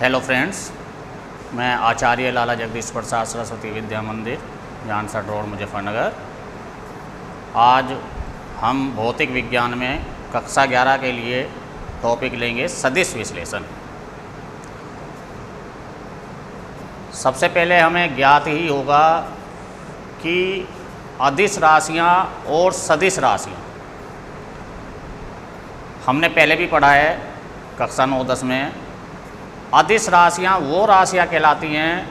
Hello friends, मैं आचार्य लाला जगदीश प्रसाद सरस्वती विद्या मंदिर, Jansath road, Muzaffarnagar. आज हम भौतिक विज्ञान में कक्षा 11 के लिए टॉपिक लेंगे सदिश विश्लेषण। सबसे पहले हमें ज्ञात ही होगा कि अदिश राशियाँ और सदिश राशियाँ हमने पहले भी पढ़ा है कक्षा 9-10 में। अदिश राशियाँ वो राशियाँ कहलाती हैं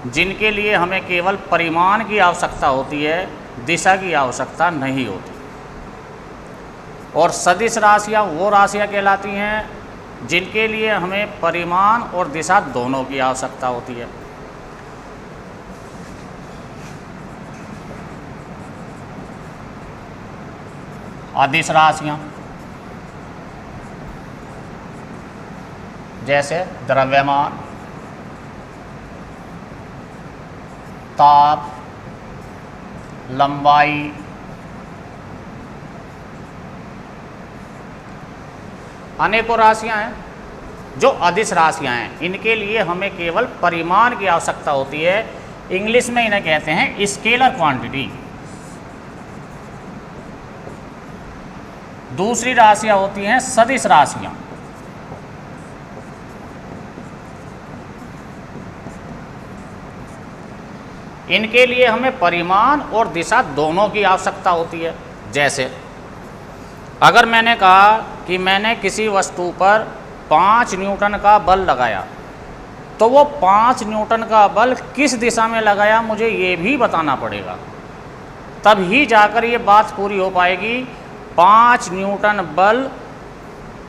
जिनके लिए हमें केवल परिमाण की आवश्यकता होती है, दिशा की आवश्यकता नहीं होती। और सदिश राशियाँ वो राशियाँ कहलाती हैं जिनके लिए हमें परिमाण और दिशा दोनों की आवश्यकता होती है। अदिश राशियाँ जैसे द्रव्यमान, ताप, लंबाई, अनेकों राशियां हैं जो अदिश राशियां हैं। इनके लिए हमें केवल परिमाण की आवश्यकता होती है। इंग्लिश में इन्हें कहते हैं स्केलर क्वांटिटी। दूसरी राशियां होती हैं सदिश राशियां। इनके लिए हमें परिमाण और दिशा दोनों की आवश्यकता होती है। जैसे अगर मैंने कहा कि मैंने किसी वस्तु पर 5 न्यूटन का बल लगाया, तो वो 5 न्यूटन का बल किस दिशा में लगाया मुझे ये भी बताना पड़ेगा, तब ही जाकर ये बात पूरी हो पाएगी। 5 न्यूटन बल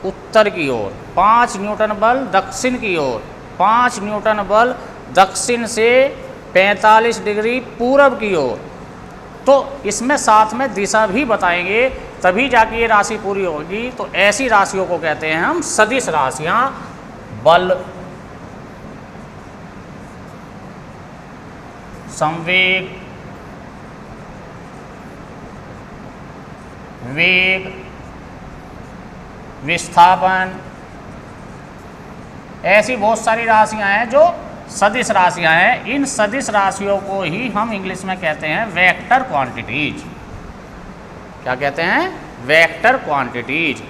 उत्तर की ओर, 5 न्यूटन बल दक्षिण की ओर, 5 न्यूटन बल दक्षिण से 45 डिग्री पूरब की ओर। तो इसमें साथ में दिशा भी बताएंगे, तभी जाके ये राशि पूरी होगी। तो ऐसी राशियों को कहते हैं हम सदिश राशियां। बल, संवेग, वेग, विस्थापन, ऐसी बहुत सारी राशियां हैं जो सदिश राशियां हैं। इन सदिश राशियों को ही हम इंग्लिश में कहते हैं वेक्टर क्वांटिटीज। क्या कहते हैं? Vector quantities.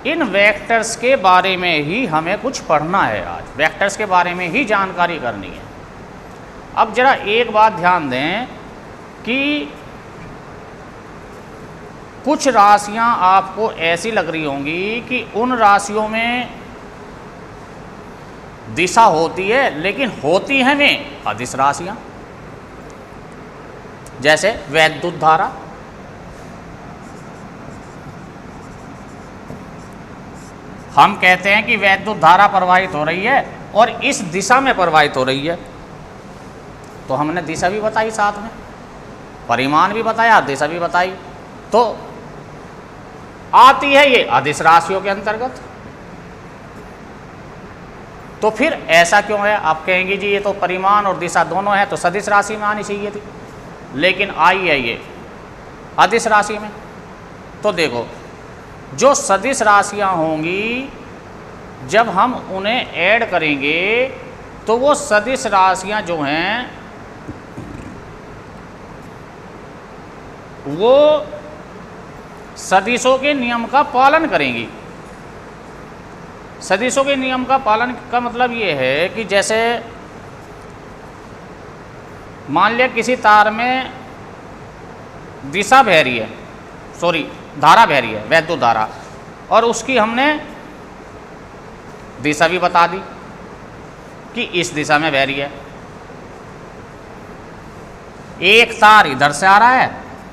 इन वेक्टर्स के बारे में ही हमें कुछ पढ़ना है आज, वेक्टर्स के बारे में ही जानकारी करनी है। अब जरा एक बात ध्यान दें कि कुछ राशियां आपको ऐसी लग रही होंगी कि उन राशियों में दिशा होती है, लेकिन होती हैं वे अदिश राशियां। जैसे वैद्युत धारा, हम कहते हैं कि वैद्युत धारा प्रवाहित हो रही है और इस दिशा में प्रवाहित हो रही है, तो हमने दिशा भी बताई, साथ में परिमाण भी बताया, दिशा भी बताई, तो आती है ये अदिश राशियों के अंतर्गत। तो फिर ऐसा क्यों है? आप कहेंगे जी ये तो परिमाण और दिशा दोनों है, तो सदिश राशि में आनी चाहिए थी, लेकिन आई है ये अदिश राशि में। तो देखो, जो सदिश राशियां होंगी जब हम उन्हें ऐड करेंगे तो वो सदिश राशियां जो हैं वो सदिशों के नियम का पालन करेंगी। सदिशों के नियम का पालन का मतलब ये है कि जैसे मान लिया किसी तार में दिशा बह रही है, धारा बह रही है, वैद्युत धारा, और उसकी हमने दिशा भी बता दी कि इस दिशा में बह रही है। एक तार इधर से आ रहा है,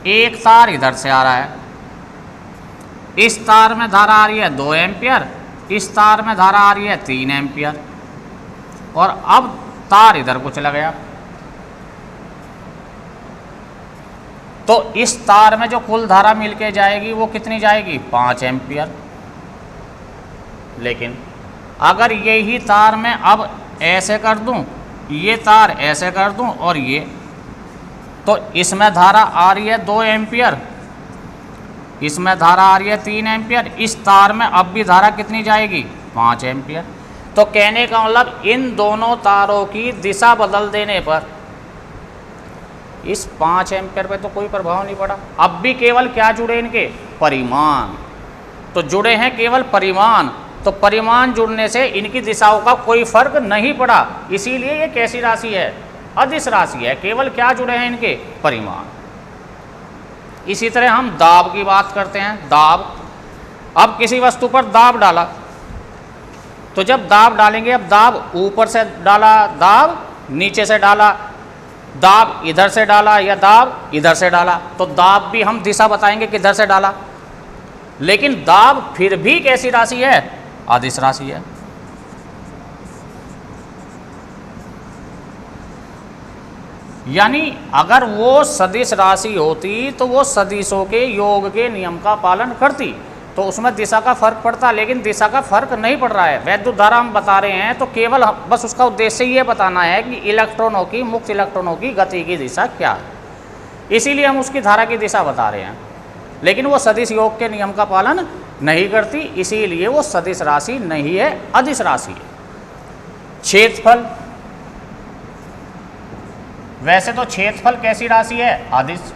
एक तार इधर से आ रहा है। इस तार में धारा आ रही है 2 एम्पियर, इस तार में धारा आ रही है 3 एम्पियर, और अब तार इधर को चला गया, तो इस तार में जो कुल धारा मिलके जाएगी वो कितनी जाएगी? 5 एम्पियर। लेकिन अगर यही तार मैं अब ऐसे कर दूं, ये तार ऐसे कर दूं और ये, तो इसमें धारा आ रही है 2 एम्पियर, इसमें धारा आ रही है 3 एम्पियर, इस तार में अब भी धारा कितनी जाएगी? 5 एम्पियर। तो कहने का मतलब इन दोनों तारों की दिशा बदल देने पर इस 5 एम्पीयर पे तो कोई प्रभाव नहीं पड़ा। अब भी केवल क्या जुड़े इनके? परिमाण। तो जुड़े हैं केवल परिमाण, तो परिमाण जुड़ने से इनकी दिशाओं का कोई फर्क नहीं पड़ा, इसीलिए ये कैसी राशि है? अदिश राशि है। केवल क्या जुड़े हैं इनके? परिमाण। इसी तरह हम दाब की बात करते हैं। दाब, अब किसी वस्तु पर दाब डाला, तो जब दाब डालेंगे, अब दाब ऊपर से डाला, दाब नीचे से डाला, दाब इधर से डाला या दाब इधर से डाला, तो दाब भी हम दिशा बताएंगे किधर से डाला। लेकिन दाब फिर भी कैसी राशि है? अदिश राशि है। यानी अगर वो सदिश राशि होती तो वो सदिशों के योग के नियम का पालन करती, तो उसमें दिशा का फर्क पड़ता, लेकिन दिशा का फर्क नहीं पड़ रहा है। वैद्युत धारा हम बता रहे हैं तो केवल बस उसका उद्देश्य ये बताना है कि इलेक्ट्रॉनों की, मुक्त इलेक्ट्रॉनों की गति की दिशा क्या है, इसीलिए हम उसकी धारा की दिशा बता रहे हैं। लेकिन वो सदिश योग के नियम का पालन नहीं करती, इसीलिए वो सदिश राशि नहीं है, अदिश राशि है। क्षेत्रफल, वैसे तो क्षेत्रफल कैसी राशि है? अदिश।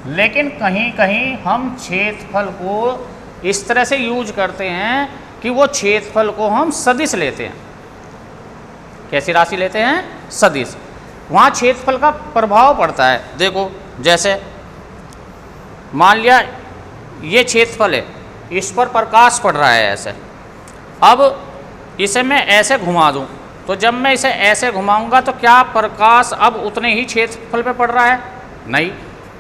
लेकिन कहीं कहीं हम क्षेत्रफल को इस तरह से यूज करते हैं कि वो क्षेत्रफल को हम सदिश लेते हैं। कैसी राशि लेते हैं? सदिश। वहाँ क्षेत्रफल का प्रभाव पड़ता है। देखो, जैसे मान लिया ये क्षेत्रफल है, इस पर प्रकाश पड़ रहा है ऐसे, अब इसे मैं ऐसे घुमा दूं, तो जब मैं इसे ऐसे घुमाऊंगा तो क्या प्रकाश अब उतने ही क्षेत्रफल पे पड़ रहा है? नहीं,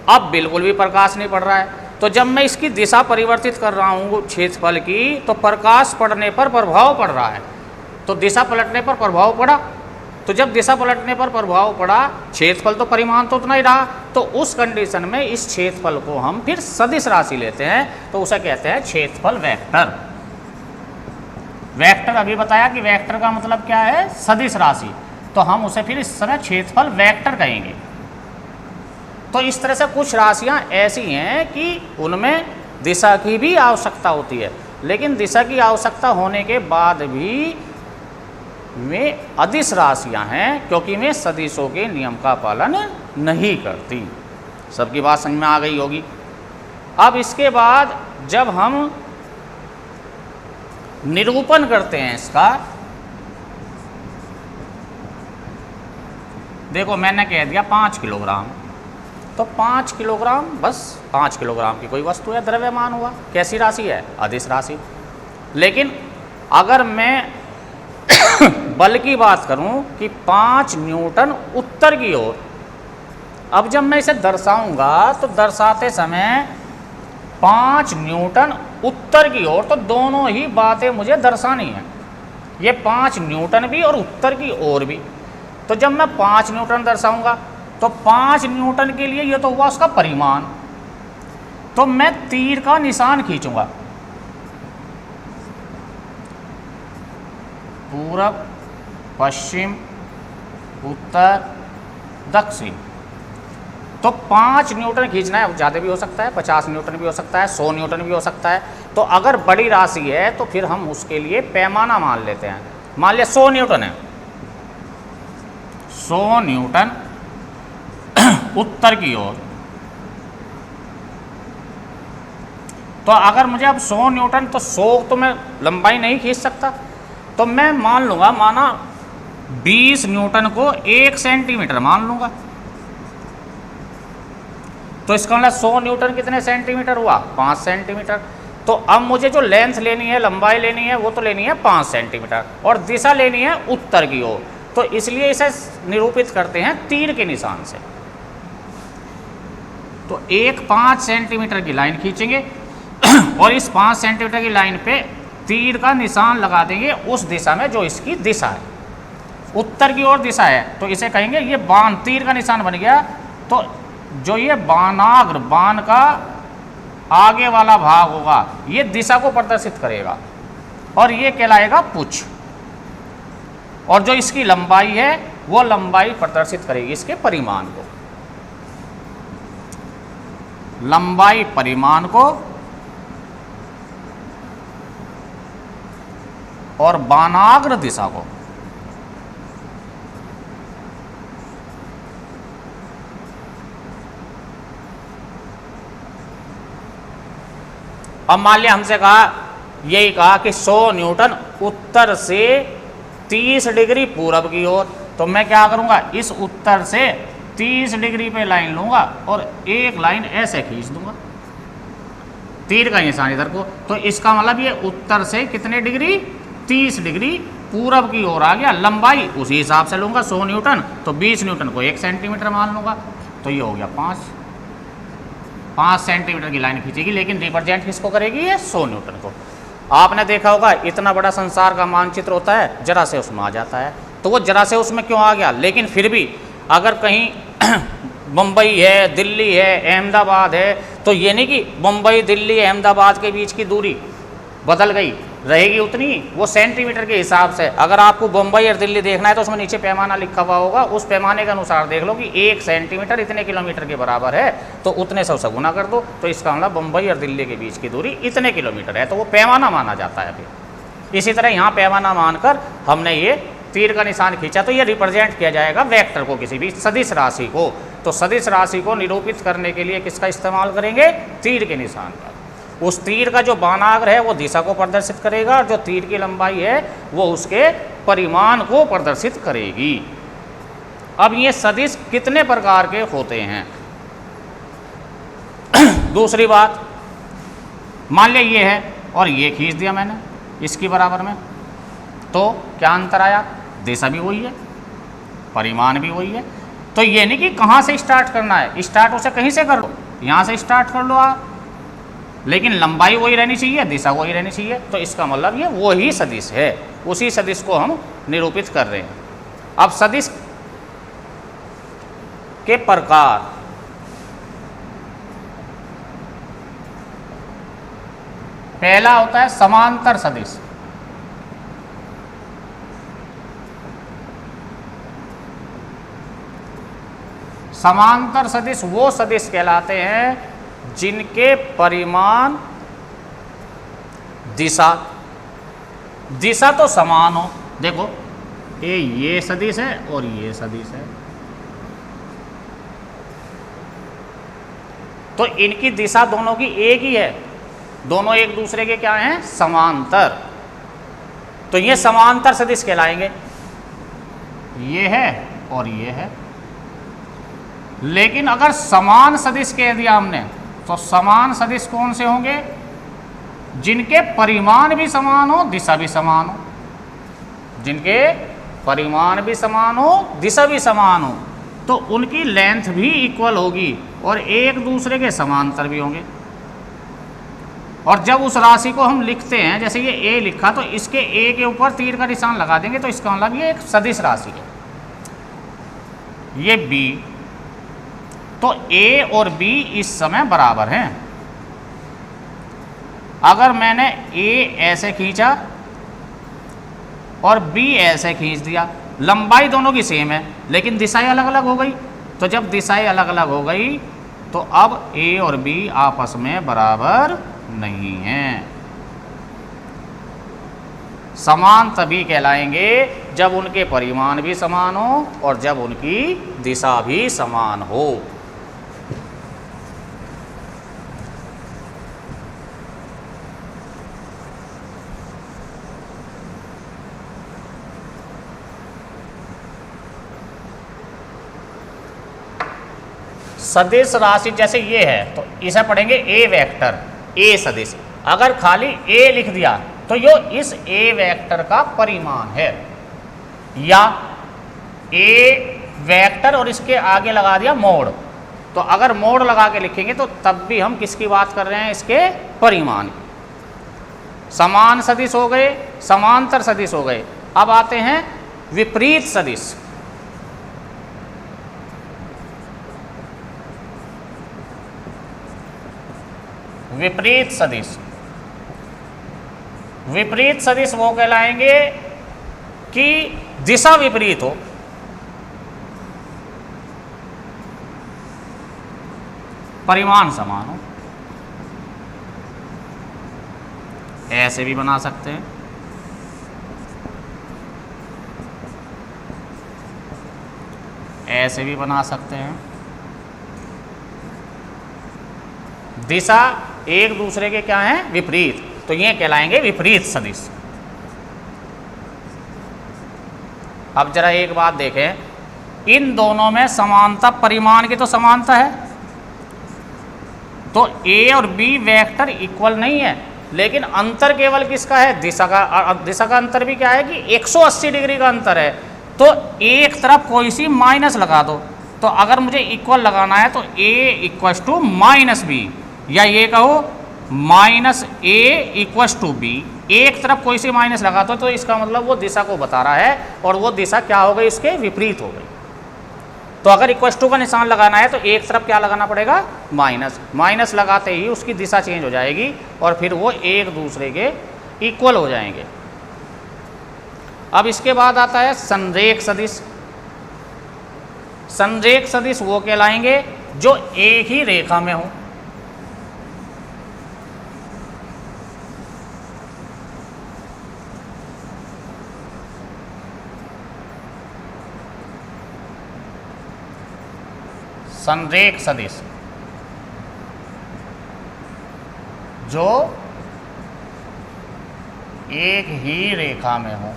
अब बिल्कुल भी प्रकाश नहीं पड़ रहा है। तो जब मैं इसकी दिशा परिवर्तित कर रहा हूँ क्षेत्रफल की, तो प्रकाश पड़ने पर प्रभाव पड़ रहा है, तो दिशा पलटने पर प्रभाव पड़ा। तो जब दिशा पलटने पर प्रभाव पड़ा, क्षेत्रफल तो परिमाण तो उतना ही रहा, तो उस कंडीशन में इस क्षेत्रफल को हम फिर सदिश राशि लेते हैं, तो उसे कहते हैं क्षेत्रफल वेक्टर। वेक्टर अभी बताया कि वेक्टर का मतलब क्या है? सदिश राशि, तो हम उसे फिर इस तरह क्षेत्रफल वेक्टर कहेंगे। तो इस तरह से कुछ राशियां ऐसी हैं कि उनमें दिशा की भी आवश्यकता होती है, लेकिन दिशा की आवश्यकता होने के बाद भी वे अदिश राशियां हैं, क्योंकि वे सदिशों के नियम का पालन नहीं करती। सबकी बात समझ में आ गई होगी। अब इसके बाद जब हम निरूपण करते हैं इसका, देखो मैंने कह दिया 5 किलोग्राम, तो 5 किलोग्राम, बस 5 किलोग्राम की कोई वस्तु है, द्रव्यमान हुआ। कैसी राशि है? अदिश राशि। लेकिन अगर मैं बल की बात करूं कि 5 न्यूटन उत्तर की ओर, अब जब मैं इसे दर्शाऊंगा तो दर्शाते समय 5 न्यूटन उत्तर की ओर, तो दोनों ही बातें मुझे दर्शानी है, ये 5 न्यूटन भी और उत्तर की ओर भी। तो जब मैं 5 न्यूटन दर्शाऊंगा तो 5 न्यूटन के लिए ये तो हुआ उसका परिमाण, तो मैं तीर का निशान खींचूंगा, पूरब, पश्चिम, उत्तर, दक्षिण। तो 5 न्यूटन खींचना है, ज़्यादा भी हो सकता है, 50 न्यूटन भी हो सकता है, 100 न्यूटन भी हो सकता है। तो अगर बड़ी राशि है तो फिर हम उसके लिए पैमाना मान लेते हैं। मान लिया 100 न्यूटन है, 100 न्यूटन उत्तर की ओर। तो अगर मुझे अब 100 न्यूटन, तो 100 तो मैं लंबाई नहीं खींच सकता, तो मैं मान लूँगा, माना 20 न्यूटन को 1 सेंटीमीटर मान लूँगा। तो इसका मतलब 100 न्यूटन कितने सेंटीमीटर हुआ? 5 सेंटीमीटर। तो अब मुझे जो लेंथ लेनी है, लंबाई लेनी है, वो तो लेनी है 5 सेंटीमीटर, और दिशा लेनी है उत्तर की ओर। तो इसलिए इसे निरूपित करते हैं तीर के निशान से। तो एक 5 सेंटीमीटर की लाइन खींचेंगे और इस 5 सेंटीमीटर की लाइन पे तीर का निशान लगा देंगे उस दिशा में जो इसकी दिशा है, उत्तर की ओर दिशा है, तो इसे कहेंगे ये बाण, तीर का निशान बन गया। तो जो ये बाणाग्र, बाण का आगे वाला भाग होगा, ये दिशा को प्रदर्शित करेगा और ये कहलाएगा पुच्छ, और जो इसकी लंबाई है वो लंबाई प्रदर्शित करेगी इसके परिमाण को, लंबाई परिमाण को और बानाग्र दिशा को। अब मान लिया हमसे कहा, यही कहा कि 100 न्यूटन उत्तर से 30 डिग्री पूरब की ओर, तो मैं क्या करूंगा, इस उत्तर से 30 डिग्री पे लाइन लूंगा और एक लाइन ऐसे खींच दूंगा, तीर का निशान इधर को। तो इसका मतलब ये उत्तर से कितने डिग्री, 30 डिग्री पूरब की ओर आ गया। लंबाई उसी हिसाब से लूंगा, 100 न्यूटन, तो 20 न्यूटन को 1 सेंटीमीटर मान लूंगा, तो ये हो गया 5 सेंटीमीटर की लाइन खींचेगी, लेकिन रिप्रेजेंट किसको करेगी, ये 100 न्यूटन को। आपने देखा होगा इतना बड़ा संसार का मानचित्र होता है, जरा से उसमें आ जाता है, तो वो जरा से उसमें क्यों आ गया, लेकिन फिर भी अगर कहीं मुंबई है, दिल्ली है, अहमदाबाद है, तो ये नहीं कि मुंबई दिल्ली अहमदाबाद के बीच की दूरी बदल गई, रहेगी उतनी, वो सेंटीमीटर के हिसाब से। अगर आपको मुंबई और दिल्ली देखना है तो उसमें नीचे पैमाना लिखा हुआ होगा, उस पैमाने के अनुसार देख लो कि 1 सेंटीमीटर इतने किलोमीटर के बराबर है, तो उतने से गुना कर दो, तो इसका मतलब मुंबई और दिल्ली के बीच की दूरी इतने किलोमीटर है, तो वो पैमाना माना जाता है। फिर इसी तरह यहाँ पैमाना मानकर हमने ये तीर का निशान खींचा, तो ये रिप्रेजेंट किया जाएगा वेक्टर को, किसी भी सदिश राशि को। तो सदिश राशि को निरूपित करने के लिए किसका इस्तेमाल करेंगे, तीर के निशान का। उस तीर का जो बानाग्र है वो दिशा को प्रदर्शित करेगा, और जो तीर की लंबाई है वो उसके परिमाण को प्रदर्शित करेगी। अब ये सदिश कितने प्रकार के होते हैं। दूसरी बात, मान लिया ये है और ये खींच दिया मैंने इसकी बराबर में, तो क्या अंतर आया, दिशा भी वही है, परिमाण भी वही है। तो ये नहीं कि कहाँ से स्टार्ट करना है, स्टार्ट उसे कहीं से कर लो, यहाँ से स्टार्ट कर लो आप, लेकिन लंबाई वही रहनी चाहिए, दिशा वही रहनी चाहिए। तो इसका मतलब ये वही सदिश है, उसी सदिश को हम निरूपित कर रहे हैं। अब सदिश के प्रकार, पहला होता है समांतर सदिश। समांतर सदिश वो सदिश कहलाते हैं जिनके परिमाण दिशा तो समान हो। देखो ये सदिश है और ये सदिश है, तो इनकी दिशा दोनों की एक ही है, दोनों एक दूसरे के क्या हैं, समांतर। तो ये समांतर सदिश कहलाएंगे, ये है और ये है। लेकिन अगर समान सदिश कह दिया हमने, तो समान सदिश कौन से होंगे, जिनके परिमाण भी समान हो, दिशा भी समान हो। जिनके परिमाण भी समान हो, दिशा भी समान हो, तो उनकी लेंथ भी इक्वल होगी और एक दूसरे के समांतर भी होंगे। और जब उस राशि को हम लिखते हैं, जैसे ये ए लिखा, तो इसके ए के ऊपर तीर का निशान लगा देंगे, तो इसका मतलब ये एक सदिश राशि है। ये बी, तो ए और बी इस समय बराबर हैं। अगर मैंने ए ऐसे खींचा और बी ऐसे खींच दिया, लंबाई दोनों की सेम है, लेकिन दिशाएं अलग अलग हो गई। तो जब दिशाएं अलग अलग हो गई, तो अब ए और बी आपस में बराबर नहीं हैं। समान तभी कहलाएंगे जब उनके परिमाण भी समान हो और जब उनकी दिशा भी समान हो। सदिश राशि जैसे ये है, तो इसे पढ़ेंगे ए वेक्टर, ए सदिश। अगर खाली ए लिख दिया तो यो इस ए वेक्टर का परिमाण है, या ए वेक्टर और इसके आगे लगा दिया मोड़। तो अगर मोड़ लगा के लिखेंगे तो तब भी हम किसकी बात कर रहे हैं, इसके परिमाण की। समान सदिश हो गए, समांतर सदिश हो गए। अब आते हैं विपरीत सदिश। विपरीत सदिश, विपरीत सदिश वो कहलाएंगे कि दिशा विपरीत हो। परिमाण समान हो। ऐसे भी बना सकते हैं, ऐसे भी बना सकते हैं। दिशा एक दूसरे के क्या हैं? विपरीत, तो ये कहलाएंगे विपरीत सदिश। अब जरा एक बात देखें, इन दोनों में समानता, परिमाण की तो समानता है, तो ए और बी वेक्टर इक्वल नहीं है, लेकिन अंतर केवल किसका है? दिशा का। दिशा का अंतर भी क्या है कि 180 डिग्री का अंतर है, तो एक तरफ कोई सी माइनस लगा दो। तो अगर मुझे इक्वल लगाना है तो A equals to minus B, या ये कहो minus A equals to B. एक तरफ कोई सी माइनस लगा दो तो इसका मतलब वो दिशा को बता रहा है, और वो दिशा क्या हो गई? इसके विपरीत हो गई। तो अगर इक्वस टू का निशान लगाना है तो एक तरफ क्या लगाना पड़ेगा? माइनस। माइनस लगाते ही उसकी दिशा चेंज हो जाएगी और फिर वो एक दूसरे के इक्वल हो जाएंगे। अब इसके बाद आता है संरेख सदिश। संरेख सदिश वो कहलाएंगे जो एक ही रेखा में हो। संरेख सदिश जो एक ही रेखा में हो।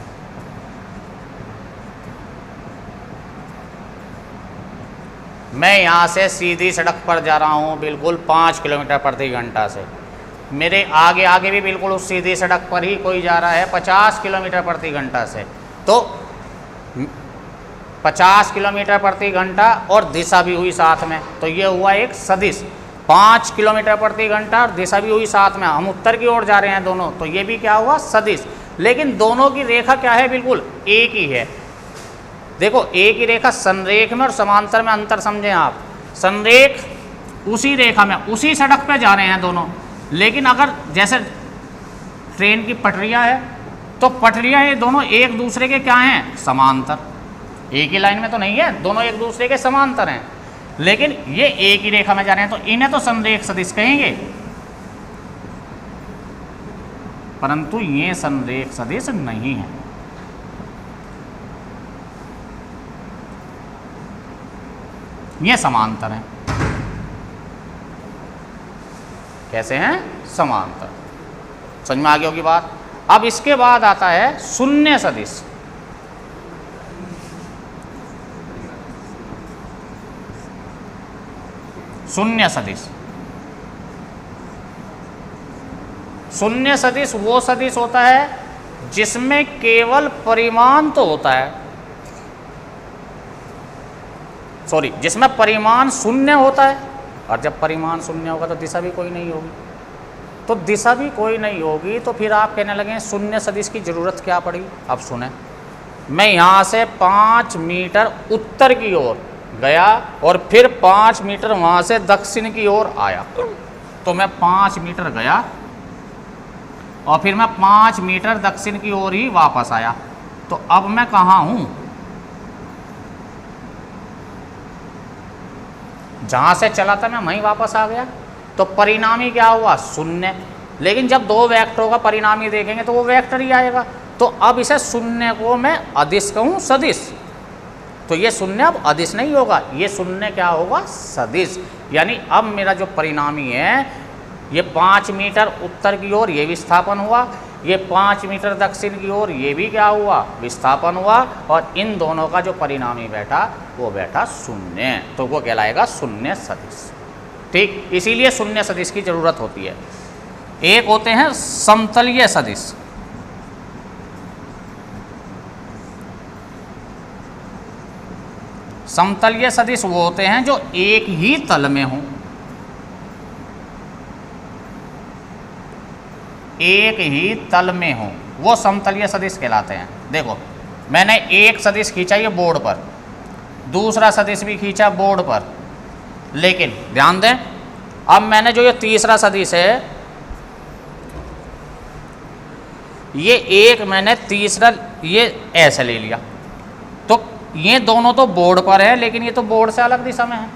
मैं यहाँ से सीधी सड़क पर जा रहा हूँ बिल्कुल 5 किलोमीटर प्रति घंटा से, मेरे आगे आगे भी बिल्कुल उस सीधी सड़क पर ही कोई जा रहा है 50 किलोमीटर प्रति घंटा से, तो 50 किलोमीटर प्रति घंटा और दिशा भी हुई साथ में, तो ये हुआ एक सदिश। 5 किलोमीटर प्रति घंटा और दिशा भी हुई साथ में, हम उत्तर की ओर जा रहे हैं दोनों, तो ये भी क्या हुआ? सदिश। लेकिन दोनों की रेखा क्या है? बिल्कुल एक ही है। देखो, एक ही रेखा, संरेख में और समांतर में अंतर समझें आप। संरेख उसी रेखा में, उसी सड़क पे जा रहे हैं दोनों, लेकिन अगर जैसे ट्रेन की पटरियाँ है तो पटरियाँ ये दोनों एक दूसरे के क्या हैं? समांतर। एक ही लाइन में तो नहीं है, दोनों एक दूसरे के समांतर हैं, लेकिन ये एक ही रेखा में जा रहे हैं, तो इन्हें तो संरेख सदिश कहेंगे, परंतु ये संरेख सदिश नहीं है। ये समांतर हैं। कैसे हैं? समांतर। समझ में आ गई होगी बात। अब इसके बाद आता है शून्य सदिश। शून्य सदिश, शून्य सदिश वो सदिश होता है जिसमें केवल परिमाण तो होता है, जिसमें परिमाण शून्य होता है, और जब परिमाण शून्य होगा तो दिशा भी कोई नहीं होगी। तो दिशा भी कोई नहीं होगी तो फिर आप कहने लगे शून्य सदिश की जरूरत क्या पड़ी? अब सुने, मैं यहाँ से 5 मीटर उत्तर की ओर गया और फिर 5 मीटर वहाँ से दक्षिण की ओर आया, तो मैं 5 मीटर गया और फिर मैं 5 मीटर दक्षिण की ओर ही वापस आया, तो अब मैं कहाँ हूँ? जहाँ से चला था मैं वहीं वापस आ गया, तो परिणामी क्या हुआ? शून्य। लेकिन जब दो वेक्टरों का परिणामी देखेंगे तो वो वेक्टर ही आएगा, तो अब इसे शून्य को मैं अदिश कहूँ सदिश, तो ये शून्य अब अदिश नहीं होगा, ये शून्य क्या होगा? सदिश। यानी अब मेरा जो परिणामी है ये 5 मीटर उत्तर की ओर ये विस्थापन हुआ, ये 5 मीटर दक्षिण की ओर ये भी क्या हुआ? विस्थापन हुआ, और इन दोनों का जो परिणामी बैठा वो बैठा शून्य, तो वो कहलाएगा शून्य सदिश। ठीक, इसीलिए शून्य सदिश की जरूरत होती है। एक होते हैं समतलीय सदिश। समतलीय सदिश वो होते हैं जो एक ही तल में हों, एक ही तल में हो, वो समतलीय सदिश कहलाते हैं। देखो, मैंने एक सदिश खींचा ये बोर्ड पर, दूसरा सदिश भी खींचा बोर्ड पर, लेकिन ध्यान दें, अब मैंने जो ये तीसरा सदिश है, ये एक मैंने तीसरा ये ऐसे ले लिया, तो ये दोनों तो बोर्ड पर है, लेकिन ये तो बोर्ड से अलग दिशा में है,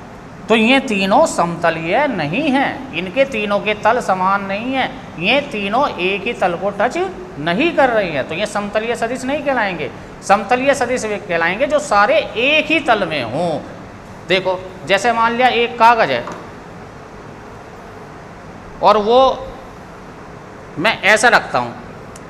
तो ये तीनों समतलीय नहीं हैं, इनके तीनों के तल समान नहीं हैं, ये तीनों एक ही तल को टच नहीं कर रही हैं, तो ये समतलीय सदिश नहीं कहलाएंगे। समतलीय सदिश वे कहलाएंगे जो सारे एक ही तल में हों। देखो जैसे मान लिया एक कागज है और वो मैं ऐसा रखता हूँ,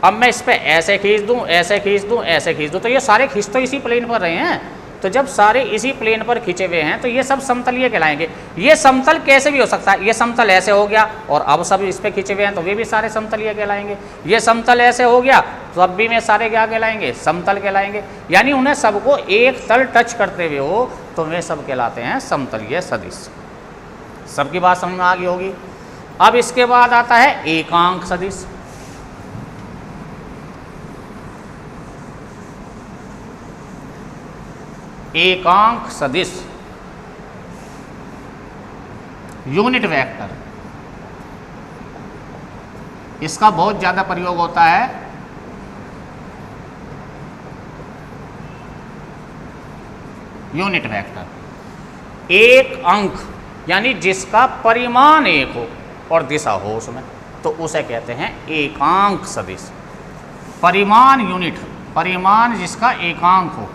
अब मैं इस पर ऐसे खींच दूँ, ऐसे खींच दूँ, ऐसे खींच दूँ, तो ये सारे खींच तो इसी प्लेन पर रहे हैं। तो जब सारे इसी प्लेन पर खींचे हुए हैं तो ये सब समतलीय कहलाएंगे। ये समतल कैसे भी हो सकता है, ये समतल ऐसे हो गया और अब सब इस पे खींचे हुए हैं तो वे भी सारे समतलीय कहलाएंगे। ये समतल ऐसे हो गया तो अब भी में सारे क्या कहलाएंगे, समतल कहलाएंगे। यानी उन्हें सबको एक तल टच करते हुए हो तो वे सब कहलाते हैं समतलीय सदिश। सबकी बात समझ में आ गई होगी। अब इसके बाद आता है एकांक सदिश। एकांक सदिश यूनिट वेक्टर, इसका बहुत ज्यादा प्रयोग होता है। यूनिट वेक्टर एक अंक यानी जिसका परिमाण एक हो और दिशा हो उसमें, तो उसे कहते हैं एकांक सदिश। परिमाण यूनिट, परिमाण जिसका एकांक हो।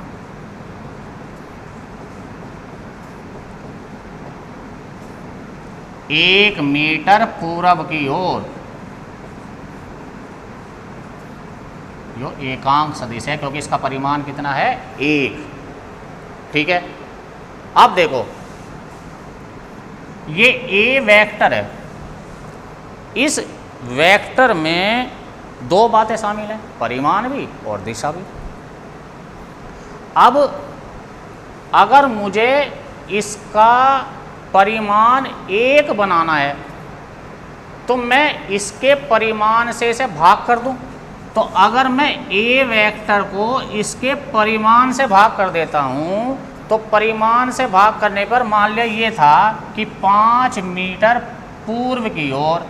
एक मीटर पूरब की ओर, यो एकांक सदिश है क्योंकि इसका परिमाण कितना है, एक। ठीक है, अब देखो ये ए वेक्टर है, इस वेक्टर में दो बातें शामिल हैं, परिमाण भी और दिशा भी। अब अगर मुझे इसका परिमाण एक बनाना है तो मैं इसके परिमाण से इसे भाग कर दूं। तो अगर मैं ए वेक्टर को इसके परिमाण से भाग कर देता हूं तो परिमाण से भाग करने पर मान लिया ये था कि 5 मीटर पूर्व की ओर,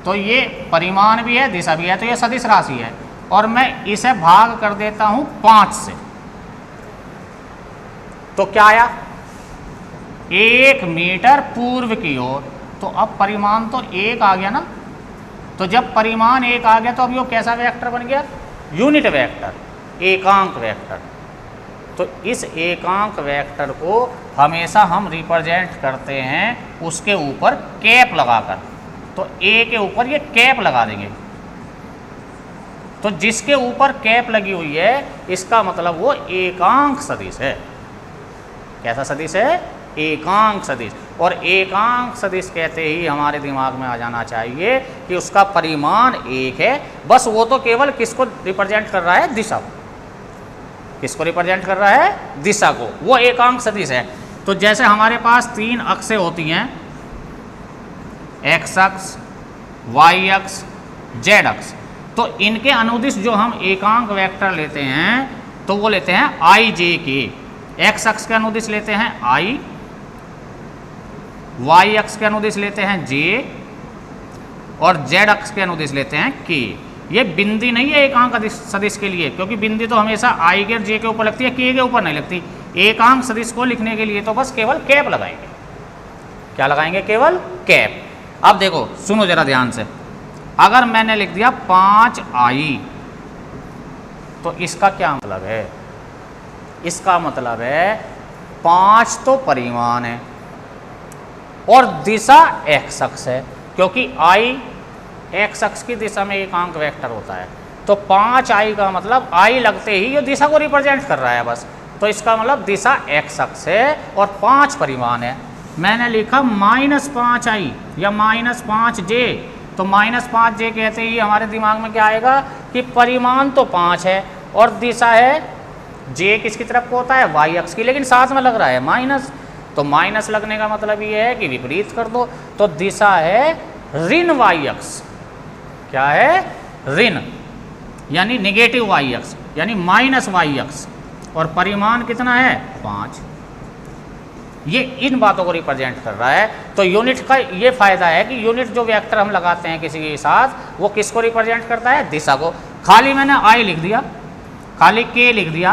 तो ये परिमाण भी है दिशा भी है, तो ये सदिश राशि है और मैं इसे भाग कर देता हूं 5 से, तो क्या आया, 1 मीटर पूर्व की ओर। तो अब परिमाण तो एक आ गया ना, तो जब परिमाण एक आ गया तो अब ये कैसा वेक्टर बन गया, यूनिट वेक्टर, एकांक वेक्टर। तो इस एकांक वेक्टर को हमेशा हम रिप्रेजेंट करते हैं उसके ऊपर कैप लगाकर। तो ए के ऊपर ये कैप लगा देंगे, तो जिसके ऊपर कैप लगी हुई है इसका मतलब वो एकांक सदिश है। कैसा सदिश है, एकांक सदिश। और एकांक सदिश कहते ही हमारे दिमाग में आ जाना चाहिए कि उसका परिमाण एक है, बस वो तो केवल किसको रिप्रेजेंट कर रहा है, दिशा को। किसको रिप्रेजेंट कर रहा है, दिशा को, वो एकांक सदिश है। तो जैसे हमारे पास 3 अक्षें होती हैं, एक्स अक्ष, वाई अक्ष, जेड अक्ष, तो इनके अनुदिश जो हम एकांक वेक्टर लेते हैं तो वो लेते हैं आई जे के। एक्स अक्ष के अनुदिश लेते हैं आई, वाई अक्ष के अनुदिश लेते हैं जे और जेड अक्ष के अनुदिश लेते हैं के। ये बिंदी नहीं है एकांक सदिश के लिए, क्योंकि बिंदी तो हमेशा आई के और जे के ऊपर लगती है, के ऊपर नहीं लगती। एकांक सदिश को लिखने के लिए तो बस केवल कैप लगाएंगे। क्या लगाएंगे, केवल कैप। अब देखो सुनो जरा ध्यान से, अगर मैंने लिख दिया 5 आई तो इसका क्या मतलब है, इसका मतलब है 5 तो परिमाण है और दिशा एक्स अक्ष है, क्योंकि आई एक्स अक्ष की दिशा में एकांक वेक्टर होता है। तो 5 आई का मतलब आई लगते ही ये दिशा को रिप्रेजेंट कर रहा है बस, तो इसका मतलब दिशा एक्स अक्ष है और 5 परिमाण है। मैंने लिखा -5 आई या -5 जे, तो -5 जे कहते ही हमारे दिमाग में क्या आएगा कि परिमाण तो 5 है और दिशा है, जे किसकी तरफ को होता है, वाई अक्ष की, लेकिन साथ में लग रहा है माइनस। तो माइनस लगने का मतलब ये है कि विपरीत कर दो, तो दिशा है ऋण वाई अक्ष। क्या है, ऋण यानी निगेटिव वाई अक्ष, यानी माइनस वाई अक्ष, और परिमाण कितना है, 5। ये इन बातों को रिप्रेजेंट कर रहा है। तो यूनिट का ये फायदा है कि यूनिट जो वेक्टर हम लगाते हैं किसी के साथ वो किसको रिप्रेजेंट करता है, दिशा को। खाली मैंने आई लिख दिया, खाली के लिख दिया,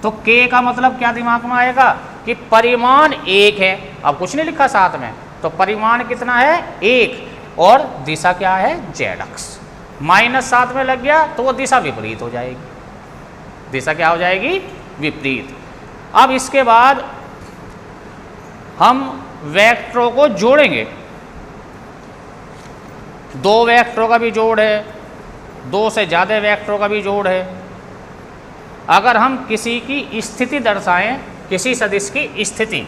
तो के का मतलब क्या दिमाग में आएगा, कि परिमाण 1 है, अब कुछ नहीं लिखा साथ में, तो परिमाण कितना है 1 और दिशा क्या है जेड अक्ष। माइनस साथ में लग गया तो वो दिशा विपरीत हो जाएगी, दिशा क्या हो जाएगी विपरीत। अब इसके बाद हम वेक्टरों को जोड़ेंगे, 2 वेक्टरों का भी जोड़ है, 2 से ज़्यादा वेक्टरों का भी जोड़ है। अगर हम किसी की स्थिति दर्शाएं, किसी सदिश की स्थिति,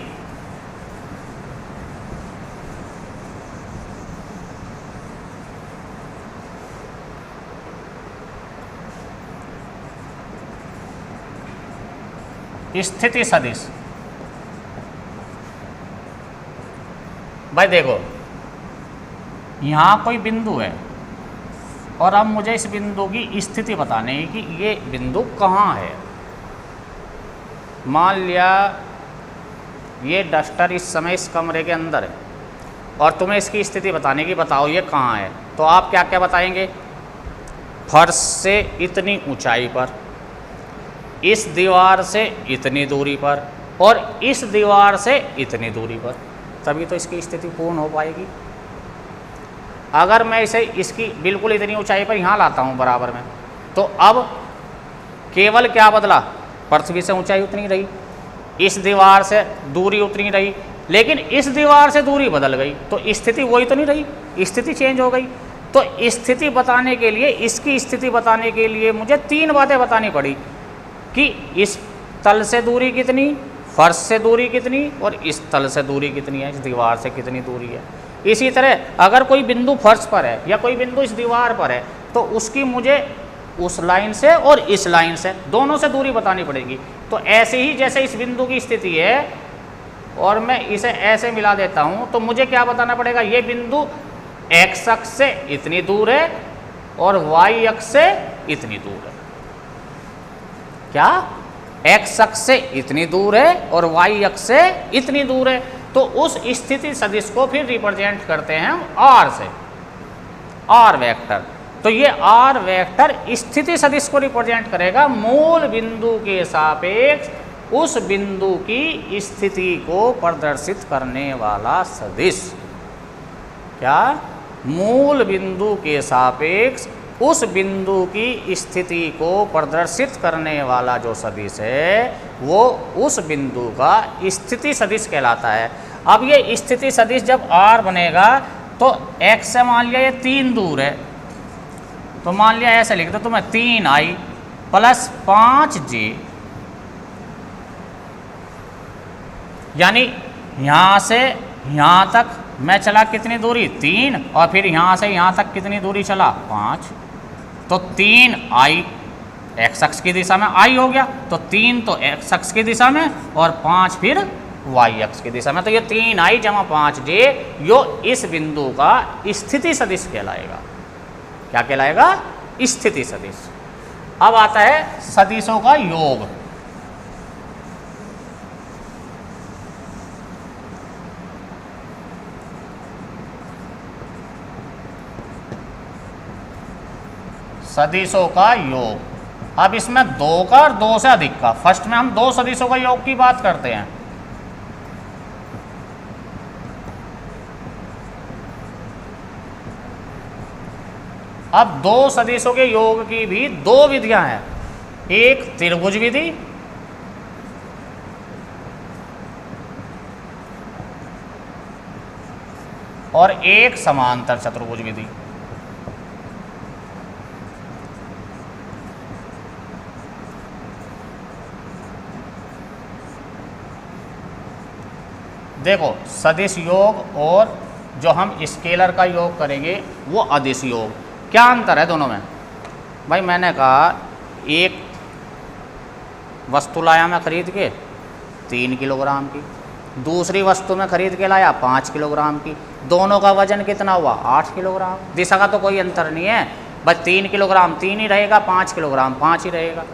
स्थिति सदिश, भाई देखो यहाँ कोई बिंदु है और अब मुझे इस बिंदु की स्थिति बतानी है कि ये बिंदु कहाँ है। मान लिया ये डस्टर इस समय इस कमरे के अंदर है और तुम्हें इसकी स्थिति बताने की, बताओ ये कहाँ है, तो आप क्या क्या बताएंगे, फर्श से इतनी ऊंचाई पर, इस दीवार से इतनी दूरी पर और इस दीवार से इतनी दूरी पर, तभी तो इसकी स्थिति पूर्ण हो पाएगी। अगर मैं इसे इसकी बिल्कुल इतनी ऊंचाई पर यहाँ लाता हूँ बराबर में, तो अब केवल क्या बदला, पृथ्वी से ऊंचाई उतनी रही, इस दीवार से दूरी उतनी रही, लेकिन इस दीवार से दूरी बदल गई तो स्थिति वही तो नहीं रही, स्थिति चेंज हो गई। तो स्थिति बताने के लिए, इसकी स्थिति बताने के लिए मुझे 3 बातें बतानी पड़ी कि इस तल से दूरी कितनी, फर्श से दूरी कितनी और इस तल से दूरी कितनी है, इस दीवार से कितनी दूरी है। इसी तरह अगर कोई बिंदु फर्श पर है या कोई बिंदु इस दीवार पर है तो उसकी मुझे उस लाइन से और इस लाइन से, दोनों से दूरी बतानी पड़ेगी। तो ऐसे ही जैसे इस बिंदु की स्थिति है और मैं इसे ऐसे मिला देता हूँ, तो मुझे क्या बताना पड़ेगा, ये बिंदु एक्स अक्ष से इतनी दूर है और वाई अक्ष से इतनी दूर है। क्या, एक्स अक्ष से इतनी दूर है और वाई अक्ष से इतनी दूर है। तो उस स्थिति सदिश को फिर रिप्रेजेंट करते हैं हम आर से, आर वेक्टर। तो ये आर वेक्टर स्थिति सदिश को रिप्रेजेंट करेगा, मूल बिंदु के सापेक्ष उस बिंदु की स्थिति को प्रदर्शित करने वाला सदिश। क्या, मूल बिंदु के सापेक्ष उस बिंदु की स्थिति को प्रदर्शित करने वाला जो सदिश है वो उस बिंदु का स्थिति सदिश कहलाता है। अब ये स्थिति सदिश जब R बनेगा तो x से मान लिया ये 3 दूर है, तो मान लिया ऐसे लिख दो तुम्हें 3i प्लस 5j, यानी यहाँ से यहाँ तक मैं चला कितनी दूरी 3 और फिर यहाँ से यहाँ तक कितनी दूरी चला 5, तो 3i x अक्ष की दिशा में i हो गया, तो 3 तो x अक्ष की दिशा में और 5 फिर y अक्ष की दिशा में। तो ये 3i जमा 5j यो इस बिंदु का स्थिति सदिश कहलाएगा। क्या कहलाएगा, स्थिति सदिश। अब आता है सदिशों का योग। सदिशों का योग, अब इसमें 2 का और 2 से अधिक का, फर्स्ट में हम 2 सदिशों का योग की बात करते हैं। अब 2 सदिशों के योग की भी 2 विधियां हैं, एक त्रिभुज विधि और एक समांतर चतुर्भुज विधि। देखो सदिश योग और जो हम स्केलर का योग करेंगे वो अदिश योग, क्या अंतर है दोनों में। भाई मैंने कहा एक वस्तु लाया मैं खरीद के 3 किलोग्राम की, दूसरी वस्तु में खरीद के लाया 5 किलोग्राम की, दोनों का वजन कितना हुआ 8 किलोग्राम। दिशा का तो कोई अंतर नहीं है, बस 3 किलोग्राम 3 ही रहेगा, 5 किलोग्राम 5 ही रहेगा,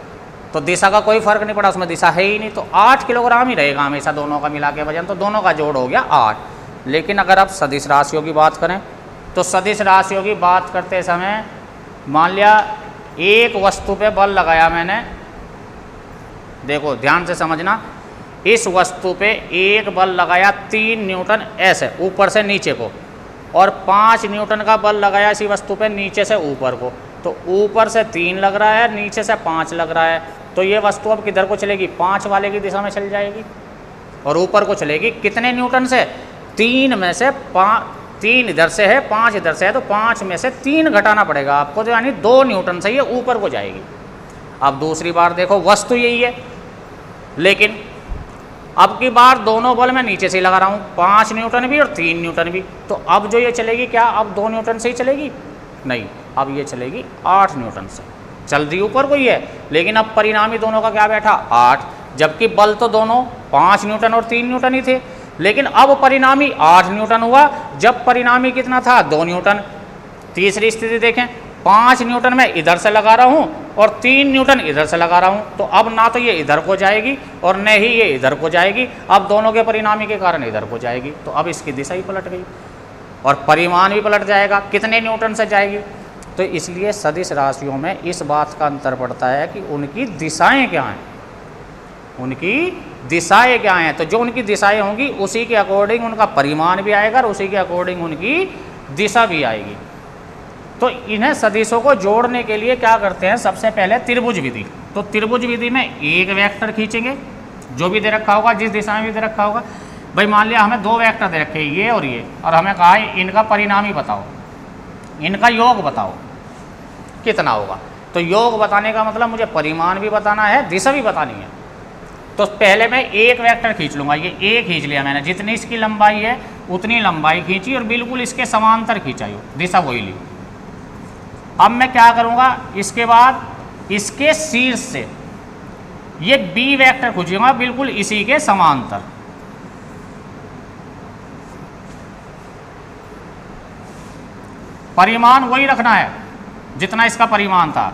तो दिशा का कोई फर्क नहीं पड़ा, उसमें दिशा है ही नहीं, तो 8 किलोग्राम ही रहेगा हमेशा दोनों का मिला के वजन, तो दोनों का जोड़ हो गया 8। लेकिन अगर आप सदिश राशियों की बात करें तो सदिश राशियों की बात करते समय मान लिया एक वस्तु पे बल लगाया मैंने, देखो ध्यान से समझना, इस वस्तु पे एक बल लगाया 3 न्यूटन ऐसे ऊपर से नीचे को, और 5 न्यूटन का बल लगाया इसी वस्तु पे नीचे से ऊपर को, तो ऊपर से 3 लग रहा है, नीचे से 5 लग रहा है, तो ये वस्तु अब किधर को चलेगी? 5 वाले की दिशा में चल जाएगी, और ऊपर को चलेगी कितने न्यूटन से? 3 में से 5, 3 इधर से है 5 इधर से है, तो 5 में से 3 घटाना पड़ेगा आपको, तो यानी 2 न्यूटन से ये ऊपर को जाएगी। अब दूसरी बार देखो, वस्तु यही है, लेकिन अब की बार दोनों बल मैं नीचे से ही लगा रहा हूँ, 5 न्यूटन भी और 3 न्यूटन भी, तो अब जो ये चलेगी क्या अब 2 न्यूटन से ही चलेगी? नहीं, अब ये चलेगी 8 न्यूटन से। चल रही ऊपर को ही है, लेकिन अब परिणामी दोनों का क्या बैठा? 8, जबकि बल तो दोनों 5 न्यूटन और 3 न्यूटन ही थे, लेकिन अब परिणामी 8 न्यूटन हुआ, जब परिणामी कितना था? 2 न्यूटन। तीसरी स्थिति देखें, 5 न्यूटन मैं इधर से लगा रहा हूँ और 3 न्यूटन इधर से लगा रहा हूँ, तो अब ना तो ये इधर को जाएगी और न ही ये इधर को जाएगी, अब दोनों के परिणामी के कारण इधर को जाएगी, तो अब इसकी दिशा ही पलट गई और परिमाण भी पलट जाएगा, कितने न्यूटन से जाएगी। तो इसलिए सदिश राशियों में इस बात का अंतर पड़ता है कि उनकी दिशाएं क्या हैं, उनकी दिशाएं क्या हैं, तो जो उनकी दिशाएं होंगी उसी के अकॉर्डिंग उनका परिमाण भी आएगा और उसी के अकॉर्डिंग उनकी दिशा भी आएगी। तो इन्हें सदिशों को जोड़ने के लिए क्या करते हैं? सबसे पहले त्रिभुज विधि। तो त्रिभुज विधि में एक वेक्टर खींचेंगे, जो भी दे रखा होगा, जिस दिशा में भी दे रखा होगा। भाई मान लिया हमें 2 वेक्टर दे रखे, ये और हमें कहा है इनका परिणामी बताओ, इनका योग बताओ कितना होगा। तो योग बताने का मतलब मुझे परिमाण भी बताना है, दिशा भी बतानी है। तो पहले मैं एक वेक्टर खींच लूँगा, ये एक खींच लिया मैंने, जितनी इसकी लंबाई है उतनी लंबाई खींची और बिल्कुल इसके समांतर खींचाई, दिशा वही ली। अब मैं क्या करूँगा? इसके बाद इसके शीर्ष से ये बी वेक्टर खींचूंगा बिल्कुल इसी के समांतर। परिमाण वही रखना है जितना इसका परिमाण था,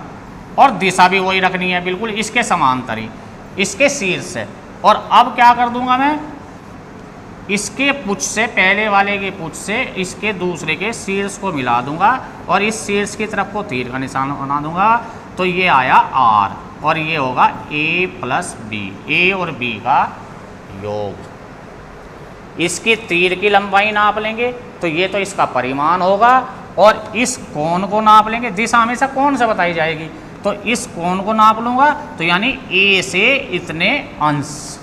और दिशा भी वही रखनी है बिल्कुल इसके समांतर ही, इसके शीर्ष से। और अब क्या कर दूंगा मैं? इसके पुच्छ से, पहले वाले के पुच्छ से इसके दूसरे के शीर्ष को मिला दूंगा और इस शीर्ष की तरफ को तीर का निशान बना दूंगा, तो ये आया आर और ये होगा ए प्लस बी, ए और बी का योग। इसकी तीर की लंबाई नाप लेंगे तो ये तो इसका परिमाण होगा, और इस कोण को नाप लेंगे, दिशा हमेशा कोण से बताई जाएगी, तो इस कोण को नाप लूँगा, तो यानी ए से इतने अंश,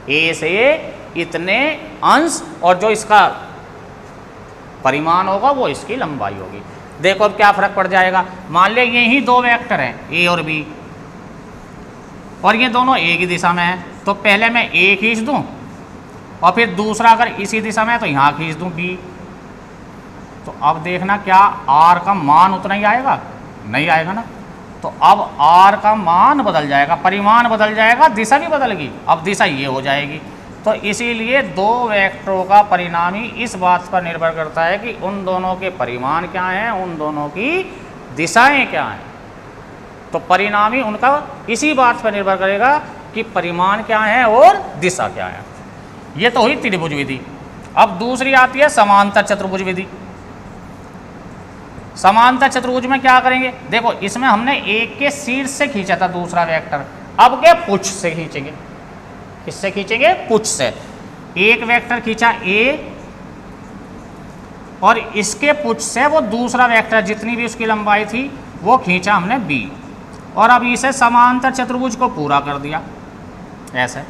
ए से इतने अंश, और जो इसका परिमाण होगा वो इसकी लंबाई होगी। देखो अब क्या फर्क पड़ जाएगा। मान लिया यही 2 वेक्टर हैं, ए और बी, और ये दोनों एक ही दिशा में हैं, तो पहले मैं ए खींच दूं और फिर दूसरा अगर इसी दिशा में है तो यहाँ खींच दूं बी। तो अब देखना क्या आर का मान उतना ही आएगा? नहीं आएगा ना। तो अब आर का मान बदल जाएगा, परिमाण बदल जाएगा, दिशा भी बदल गई, अब दिशा ये हो जाएगी। तो इसीलिए 2 वेक्टरों का परिणामी इस बात पर निर्भर करता है कि उन दोनों के परिमाण क्या हैं, उन दोनों की दिशाएं क्या हैं। तो परिणामी उनका इसी बात पर निर्भर करेगा कि परिमाण क्या है और दिशा क्या है। ये तो हुई त्रिभुज विधि। अब दूसरी आती है समांतर चतुर्भुज विधि। समांतर चतुर्भुज में क्या करेंगे? देखो इसमें हमने एक के शीर्ष से खींचा था दूसरा वेक्टर, अब के पुच्छ से खींचेंगे। किससे खींचेंगे? पुच्छ से। एक वेक्टर खींचा ए और इसके पुच्छ से वो दूसरा वेक्टर जितनी भी उसकी लंबाई थी वो खींचा हमने बी, और अब इसे समांतर चतुर्भुज को पूरा कर दिया ऐसे,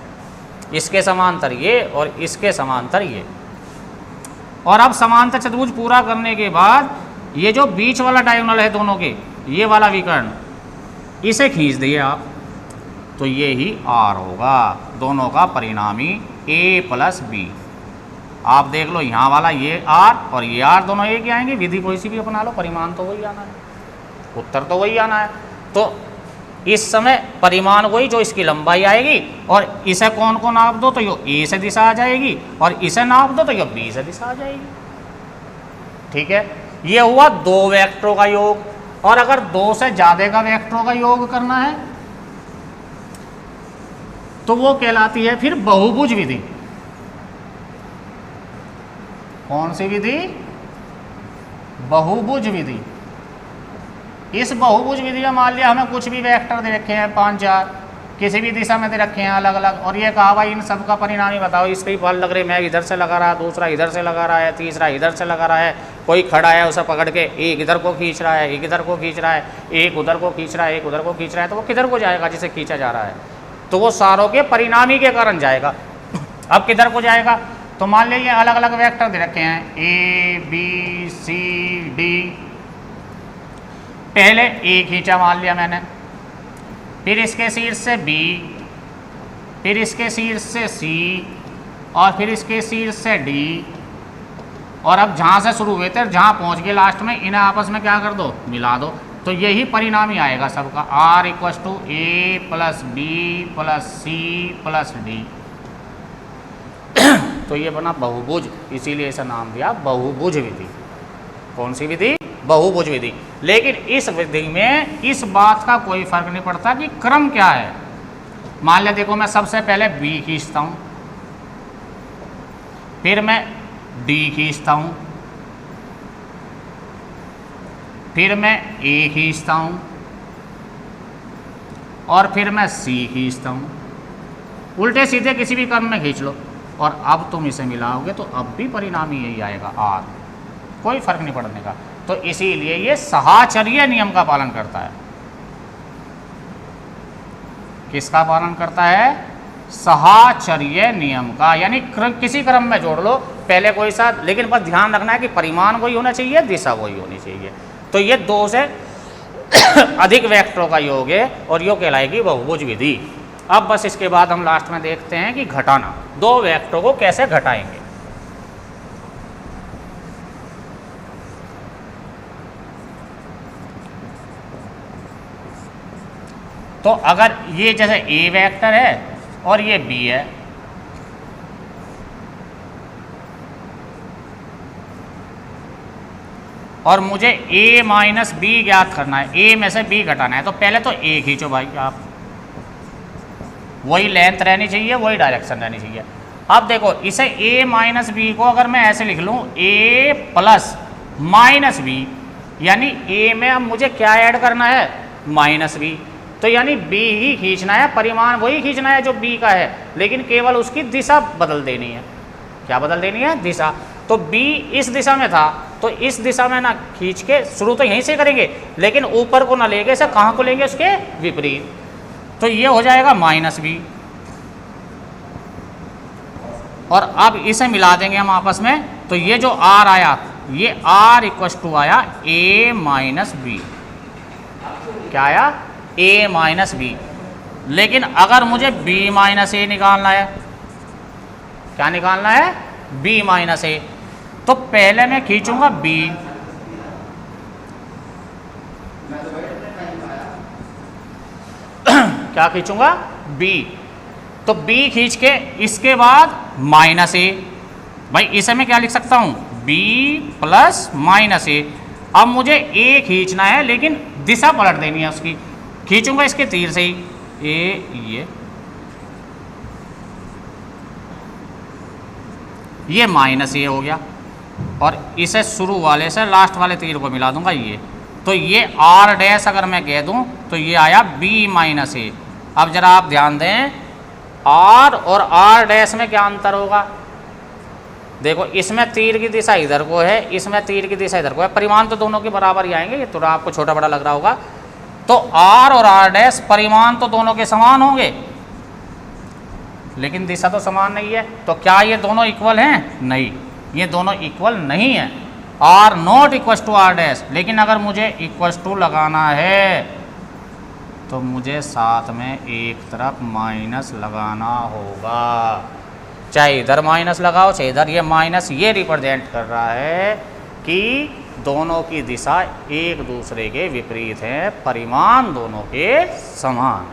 इसके समांतर ये और इसके समांतर ये। और अब समांतर चतुर्भुज पूरा करने के बाद ये जो बीच वाला डायगोनल है दोनों के, ये वाला विकर्ण, इसे खींच दिए आप, तो ये ही आर होगा, दोनों का परिणामी ए प्लस बी। आप देख लो यहाँ वाला ये आर और ये आर दोनों एक ही आएंगे, विधि कोई सी भी अपना लो, परिमाण तो वही आना है, उत्तर तो वही आना है। तो इस समय परिमाण वही जो इसकी लंबाई आएगी, और इसे कौन को नाप दो तो ये ए से दिशा आ जाएगी, और इसे नाप दो तो ये बी से दिशा आ जाएगी। ठीक है, ये हुआ 2 वेक्टरों का योग। और अगर 2 से ज़्यादा का वेक्टरों का योग करना है तो वो कहलाती है फिर बहुभुज विधि। कौन सी विधि? बहुभुज विधि। इस बहुभुज विधि में मान लिया हमें कुछ भी वेक्टर दे रखे हैं 5 4, किसी भी दिशा में दे रखे हैं अलग अलग, और ये कहा भाई इन सब का परिणाम ही बताओ, इसके ही फल लग रहे, मैं इधर से लगा रहा, दूसरा इधर से लगा रहा है, तीसरा इधर से लगा रहा है, कोई खड़ा है उसे पकड़ के एक इधर को खींच रहा है, एक इधर को खींच रहा है, एक उधर को खींच रहा है, एक उधर को खींच रहा है, तो वो किधर को जाएगा जिसे खींचा जा रहा है, तो वो सारों के परिणाम ही के कारण जाएगा। अब किधर को जाएगा, तो मान लीजिए अलग अलग वेक्टर दे रखे हैं ए बी सी डी, पहले ए खींचा मान लिया मैंने, फिर इसके शीर्ष से बी, फिर इसके शीर्ष से सी, और फिर इसके शीर्ष से डी, और अब जहाँ से शुरू हुए थे जहाँ पहुँच गए लास्ट में इन्हें आपस में क्या कर दो, मिला दो, तो यही परिणाम ही आएगा सबका, R equals to A plus B plus C plus D. तो ये बना बहुभुज, इसीलिए ऐसा नाम दिया बहुभुज विधि। कौन सी विधि, बहुभुज विधि। लेकिन इस विधि में इस बात का कोई फर्क नहीं पड़ता कि क्रम क्या है। मान लिया देखो मैं सबसे पहले बी खींचता हूं, फिर मैं डी खींचता हूं, फिर मैं ए खींचता हूं, और फिर मैं सी खींचता हूं। उल्टे सीधे किसी भी क्रम में खींच लो, और अब तुम इसे मिलाओगे तो अब भी परिणाम ही यही आएगा आर, कोई फर्क नहीं पड़ने का। तो इसीलिए ये सहाचर्य नियम का पालन करता है। किसका पालन करता है, सहाचर्य नियम का, यानी किसी क्रम में जोड़ लो पहले कोई सा, लेकिन बस ध्यान रखना है कि परिमाण वही होना चाहिए, दिशा वही होनी चाहिए। तो ये दो से अधिक वेक्टरों का योग है और यो कहलाएगी बहुभुज विधि। अब बस इसके बाद हम लास्ट में देखते हैं कि घटाना, दो वेक्टरों को कैसे घटाएंगे। तो अगर ये जैसे ए वेक्टर है और ये बी है, और मुझे a माइनस बी ज्ञात करना है, a में से b घटाना है, तो पहले तो a खींचो भाई आप, वही लेंथ रहनी चाहिए, वही डायरेक्शन रहनी चाहिए। अब देखो इसे a माइनस बी को अगर मैं ऐसे लिख लूँ a प्लस माइनस बी, यानी a में अब मुझे क्या ऐड करना है, माइनस बी, तो यानी b ही खींचना है, परिमाण वही खींचना है जो b का है, लेकिन केवल उसकी दिशा बदल देनी है। क्या बदल देनी है, दिशा। तो b इस दिशा में था तो इस दिशा में ना खींच के, शुरू तो यहीं से करेंगे लेकिन ऊपर को ना लेके इसे कहाँ को लेंगे, उसके विपरीत, तो ये हो जाएगा माइनस बी। और अब इसे मिला देंगे हम आपस में, तो ये जो r आया ये r इक्वस टू आया a माइनस बी। क्या आया, a माइनस बी। लेकिन अगर मुझे b माइनस ए निकालना है, क्या निकालना है, b माइनस ए, तो पहले मैं खींचूंगा b, क्या खींचूंगा, b, तो b खींच के इसके बाद माइनस ए, भाई इसे मैं क्या लिख सकता हूं, b प्लस माइनस ए। अब मुझे a खींचना है लेकिन दिशा पलट देनी है उसकी, खींचूंगा इसके तीर से ही a, ये माइनस ए हो गया, और इसे शुरू वाले से लास्ट वाले तीर को मिला दूंगा ये, तो ये r डैश अगर मैं कह दूं तो ये आया b माइनस ए। अब जरा आप ध्यान दें, r और r डैश में क्या अंतर होगा, देखो इसमें तीर की दिशा इधर को है, इसमें तीर की दिशा इधर को है, परिमाण तो दोनों के बराबर ही आएंगे, ये थोड़ा आपको छोटा बड़ा लग रहा होगा। तो r और r डैश परिमाण तो दोनों के समान होंगे, लेकिन दिशा तो समान नहीं है। तो क्या ये दोनों इक्वल हैं, नहीं, ये दोनों इक्वल नहीं है, r not equals to r dash. लेकिन अगर मुझे इक्वस टू लगाना है तो मुझे साथ में एक तरफ माइनस लगाना होगा, चाहे इधर माइनस लगाओ चाहे इधर, ये माइनस ये रिप्रेजेंट कर रहा है कि दोनों की दिशा एक दूसरे के विपरीत है, परिमाण दोनों के समान।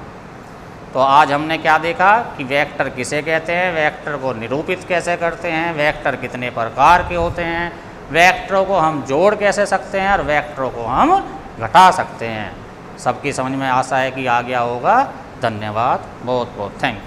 तो आज हमने क्या देखा कि वेक्टर किसे कहते हैं, वेक्टर को निरूपित कैसे करते हैं, वेक्टर कितने प्रकार के होते हैं, वेक्टरों को हम जोड़ कैसे सकते हैं और वेक्टरों को हम घटा सकते हैं। सबकी समझ में आशा है कि आ गया होगा। धन्यवाद, बहुत बहुत थैंक यू।